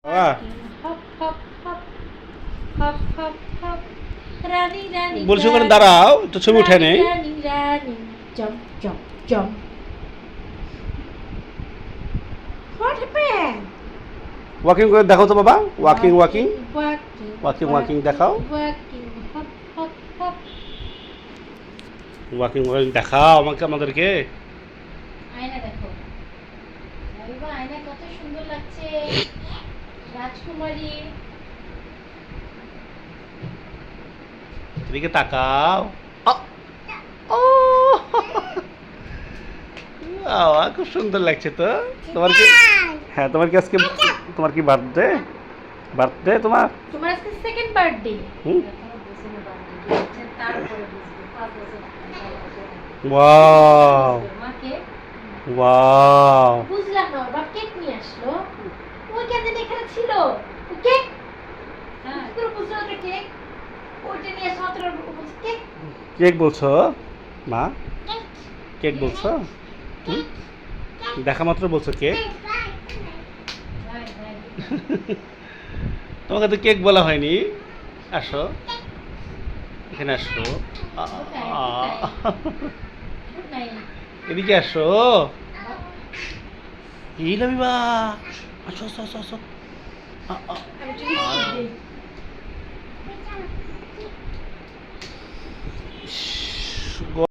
বাবা hop hop hop hop hop hop রানী রানী বলছি ওখানে দাঁড়াও একটু ছবি উঠে নেই। রানী রানী জম জম জম What happened? ওয়াকিং করে দেখাও তো বাবা, walking walking walking walking walking দেখাও, walking hop hop hop walking walking দেখাও আমাদেরকে। আয়না দেখো, আরে বাবা আয়না কত সুন্দর লাগছে, রাজকুমারী। এদিকে তাকাও। ও বাবা খুব সুন্দর লাগছে তো। তোমার কি, হ্যাঁ তোমার কি আজকে, তোমার কি বার্থডে? বার্থডে তোমার? তোমার আজকে সেকেন্ড বার্থডে। হুম। তারপরে ওয়াও মাকে ওয়াও বুঝলাম না, বাবা কেক নিয়ে আসলো, ওই কেন এখানে ছিল কেক, হ্যাঁ তোর বুঝলো না কেক, ওইটা নিয়ে আসো তোর কেক। কেক বলছো মা? কেক বলছো? হুম? দেখা মাত্র বলছো কেক? তোমাকে তো কেক বলা হয়নি। আসো এখানে আসো, এদিকে আসো। এই লাবিবা, আসো আসো আসো আসো। ইস,